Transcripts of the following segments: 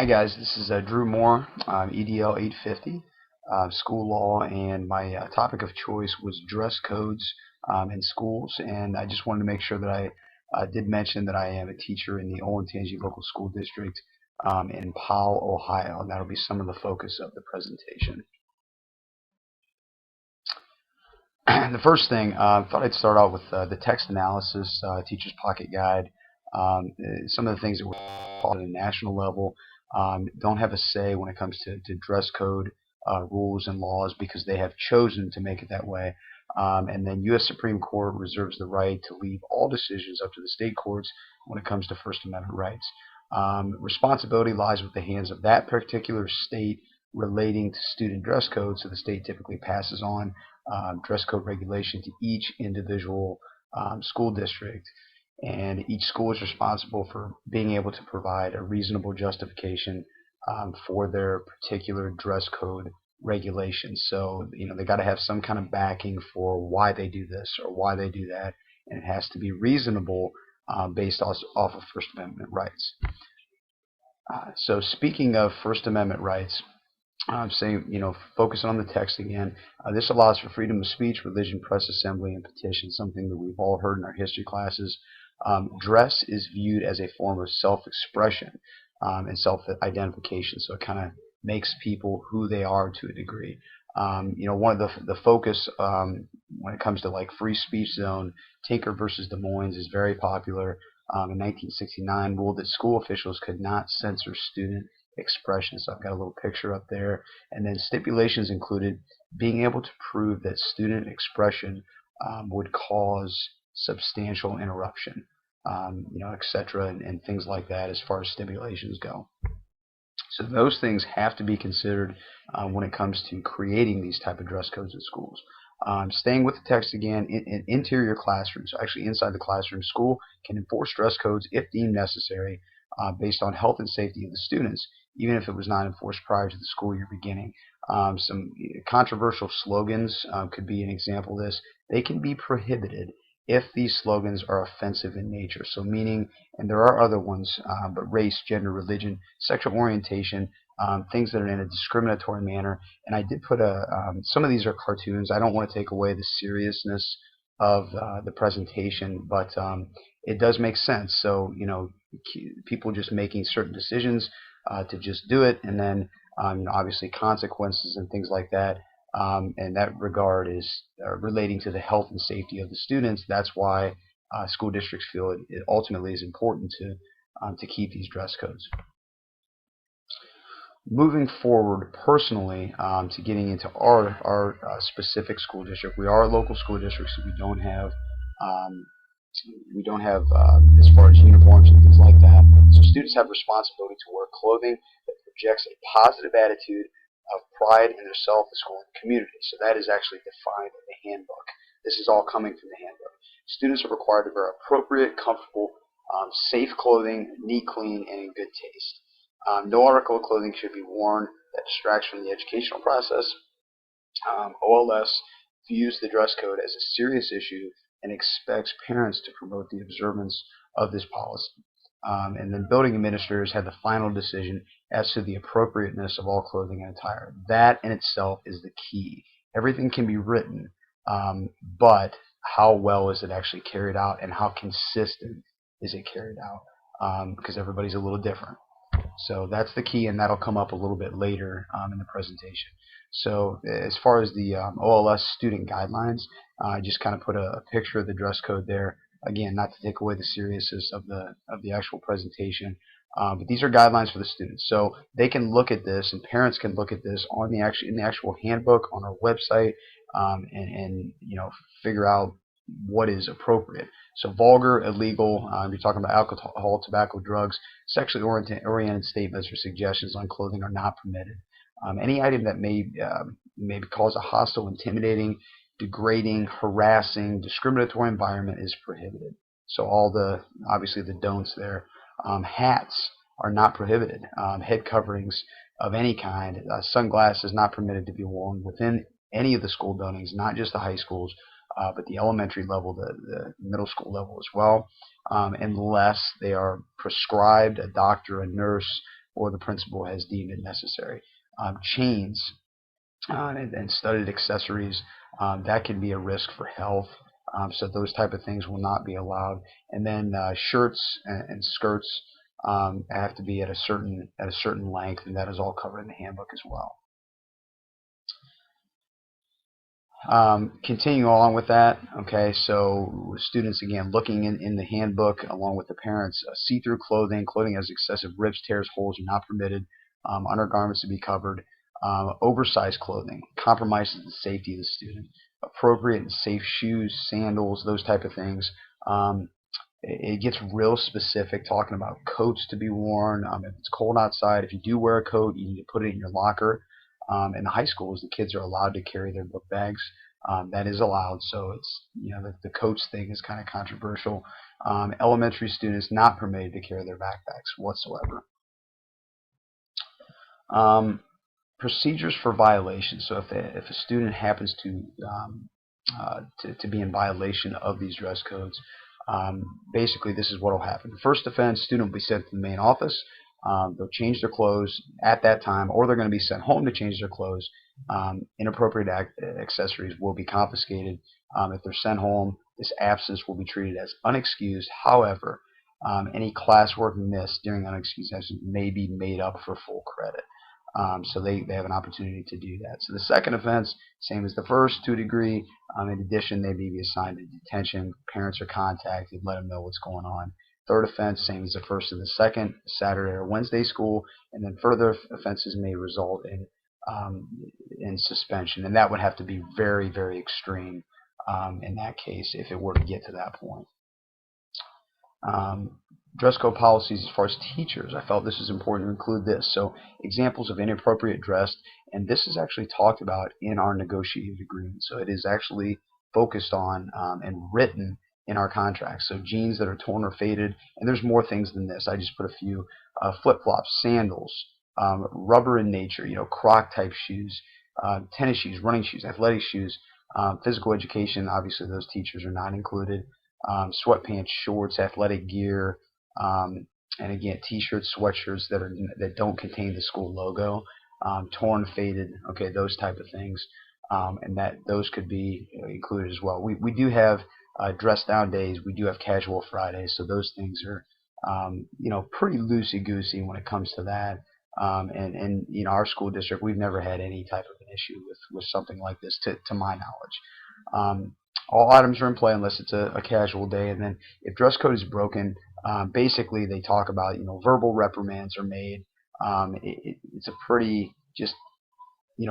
Hi guys, this is Drew Moore, EDL 850, school law, and my topic of choice was dress codes in schools. And I just wanted to make sure that I did mention that I am a teacher in the Olentangy Local School District in Powell, Ohio, and that'll be some of the focus of the presentation. The first thing, I thought I'd start out with the text analysis, Teacher's Pocket Guide. Some of the things that we're taught at a national level don't have a say when it comes to dress code rules and laws because they have chosen to make it that way. And then U.S. Supreme Court reserves the right to leave all decisions up to the state courts when it comes to First Amendment rights. Responsibility lies with the hands of that particular state relating to student dress code, so the state typically passes on dress code regulation to each individual school district, and each school is responsible for being able to provide a reasonable justification for their particular dress code regulations. So, they got to have some kind of backing for why they do this or why they do that, and it has to be reasonable based off of First Amendment rights. So speaking of First Amendment rights, focusing on the text again. This allows for freedom of speech, religion, press, assembly, and petition, something that we've all heard in our history classes. Dress is viewed as a form of self-expression and self-identification, so it kind of makes people who they are to a degree. One of the focus when it comes to like free speech zone, Tinker versus Des Moines is very popular. In 1969, ruled that school officials could not censor student expression. So I've got a little picture up there. And then stipulations included being able to prove that student expression would cause substantial interruption, etc., and things like that as far as stipulations go. So those things have to be considered when it comes to creating these type of dress codes in schools. Staying with the text again, in interior classrooms, actually inside the classroom, school can enforce dress codes if deemed necessary based on health and safety of the students, even if it was not enforced prior to the school year beginning. Some controversial slogans could be an example of this. They can be prohibited if these slogans are offensive in nature. So meaning, and there are other ones, but race, gender, religion, sexual orientation, things that are in a discriminatory manner. And I did put some of these are cartoons. I don't want to take away the seriousness of the presentation, but it does make sense. So, people just making certain decisions to just do it, and then obviously consequences and things like that. And that regard is relating to the health and safety of the students. That's why school districts feel it ultimately is important to keep these dress codes. Moving forward personally to getting into our specific school district, we are a local school district, so we don't have as far as uniforms and things like that. So students have responsibility to wear clothing that projects a positive attitude of pride in their self, the school, and the community. So that is actually defined in the handbook. This is all coming from the handbook. Students are required to wear appropriate, comfortable, safe clothing, neat, clean, and in good taste. No article of clothing should be worn that distracts from the educational process. OLS views the dress code as a serious issue and expects parents to promote the observance of this policy. And then building administrators have the final decision as to the appropriateness of all clothing and attire. That in itself is the key. Everything can be written, but how well is it actually carried out, and how consistent is it carried out? Because everybody's a little different. So that's the key, and that'll come up a little bit later in the presentation. So as far as the OLS student guidelines, I just kind of put a picture of the dress code there. Again, not to take away the seriousness of the actual presentation, but these are guidelines for the students. So they can look at this, and parents can look at this in the actual handbook on our website, and figure out what is appropriate. So vulgar, illegal, you're talking about alcohol, tobacco, drugs, sexually oriented statements or suggestions on clothing are not permitted. Any item that may cause a hostile, intimidating, degrading, harassing, discriminatory environment is prohibited. So obviously the don'ts there. Hats are not prohibited. Head coverings of any kind, sunglasses not permitted to be worn within any of the school buildings, not just the high schools, but the elementary level, the middle school level as well, unless they are prescribed, a doctor, a nurse, or the principal has deemed it necessary. Chains and studded accessories, that can be a risk for health. So those type of things will not be allowed. And then shirts and skirts have to be at a certain length, and that is all covered in the handbook as well. Continuing along with that, okay, so students, again, looking in the handbook along with the parents, see-through clothing has excessive rips, tears, holes are not permitted, undergarments to be covered, oversized clothing compromises the safety of the student, appropriate and safe shoes, sandals, those type of things. It gets real specific, talking about coats to be worn. If it's cold outside, if you do wear a coat, you need to put it in your locker. In the high schools, the kids are allowed to carry their book bags. That is allowed, so it's, the coats thing is kind of controversial. Elementary students not permitted to carry their backpacks whatsoever. Procedures for violations. So if a student happens to be in violation of these dress codes, basically this is what will happen. First offense, student will be sent to the main office. They'll change their clothes at that time, or they're going to be sent home to change their clothes. Inappropriate accessories will be confiscated. If they're sent home, this absence will be treated as unexcused. However, any classwork missed during unexcused absence may be made up for full credit. So they have an opportunity to do that. So the second offense, same as the first to a degree. In addition, they may be assigned to detention. Parents are contacted, let them know what's going on. Third offense, same as the first and the second, Saturday or Wednesday school, and then further offenses may result in suspension, and that would have to be very, very extreme in that case if it were to get to that point. Dress code policies as far as teachers, I felt this is important to include this. So examples of inappropriate dress, and this is actually talked about in our negotiated agreement. So it is actually focused on and written in our contracts. So jeans that are torn or faded, and there's more things than this. I just put a few. Flip-flops, sandals, rubber in nature, Croc type shoes, tennis shoes, running shoes, athletic shoes, physical education, obviously those teachers are not included, sweatpants, shorts, athletic gear, and again, t-shirts, sweatshirts that don't contain the school logo, torn, faded, okay, those type of things, and those could be included as well. We do have dress down days, we do have casual Fridays, so those things are pretty loosey-goosey when it comes to that. And our school district, we've never had any type of an issue with something like this, to my knowledge. All items are in play unless it's a casual day, and then if dress code is broken, basically they talk about verbal reprimands are made. It's a pretty just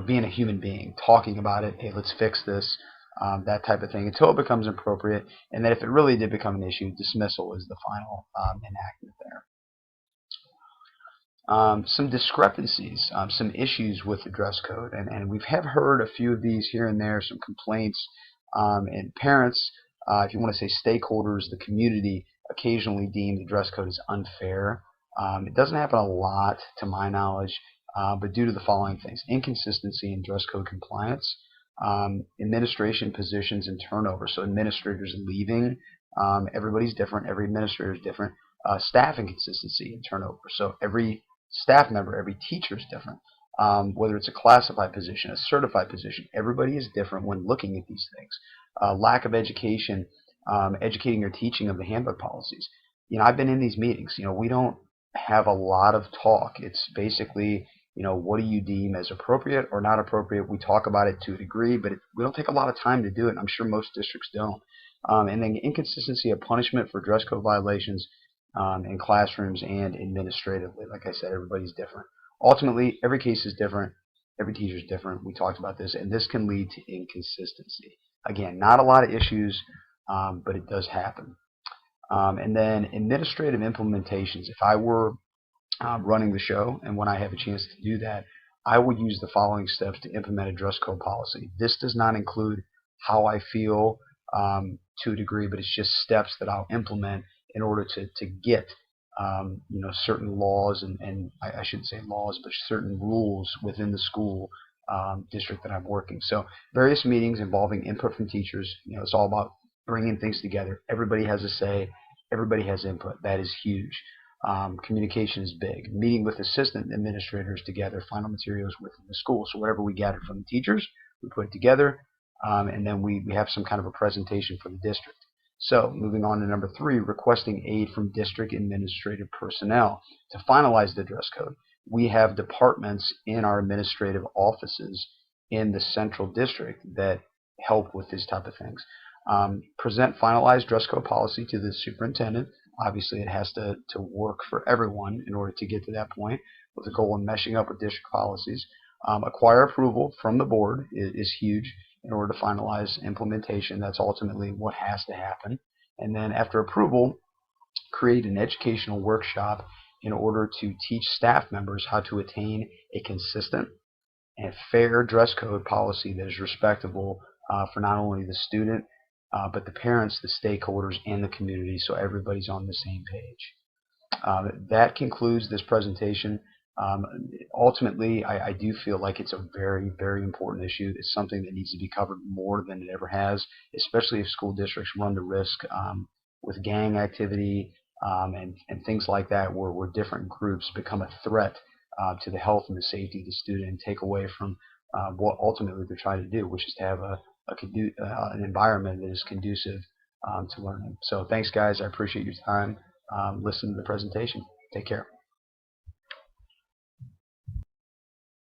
being a human being, talking about it. Hey, let's fix this. That type of thing until it becomes appropriate, and then if it really did become an issue, dismissal is the final enactment there. Some discrepancies, some issues with the dress code, and we have heard a few of these here and there, some complaints, and parents, if you want to say stakeholders, the community, occasionally deem the dress code as unfair. It doesn't happen a lot to my knowledge, but due to the following things: inconsistency in dress code compliance, administration positions and turnover, so administrators leaving, everybody's different, every administrator is different, staff inconsistency and turnover, so every staff member, every teacher is different, whether it's a classified position, a certified position, everybody is different when looking at these things. Lack of education, educating or teaching of the handbook policies. I've been in these meetings, we don't have a lot of talk. It's basically, what do you deem as appropriate or not appropriate? We talk about it to a degree, but we don't take a lot of time to do it, and I'm sure most districts don't. And then inconsistency of punishment for dress code violations in classrooms and administratively. Like I said, everybody's different. Ultimately, every case is different. Every teacher is different. We talked about this, and this can lead to inconsistency. Again, not a lot of issues, but it does happen. And then administrative implementations. If I were running the show, and when I have a chance to do that, I would use the following steps to implement a dress code policy. This does not include how I feel to a degree, but it's just steps that I'll implement in order to get certain laws and I shouldn't say laws, but certain rules within the school district that I'm working. So various meetings involving input from teachers. It's all about bringing things together. Everybody has a say. Everybody has input. That is huge. communication is big. Meeting with assistant administrators to gather final materials within the school. So whatever we gathered from the teachers, we put it together, and then we have some kind of a presentation for the district. So moving on to number 3, requesting aid from district administrative personnel to finalize the dress code. We have departments in our administrative offices in the central district that help with these type of things. Present finalized dress code policy to the superintendent. Obviously, it has to work for everyone in order to get to that point, with the goal of meshing up with district policies. Acquire approval from the board is huge in order to finalize implementation. That's ultimately what has to happen. And then after approval, create an educational workshop in order to teach staff members how to attain a consistent and fair dress code policy that is respectable for not only the student, but the parents, the stakeholders, and the community, so everybody's on the same page. That concludes this presentation. Ultimately, I do feel like it's a very, very important issue. It's something that needs to be covered more than it ever has, especially if school districts run the risk with gang activity and things like that, where different groups become a threat to the health and the safety of the student and take away from what ultimately they're trying to do, which is to have an environment that is conducive to learning. So thanks, guys. I appreciate your time. Listen to the presentation. Take care.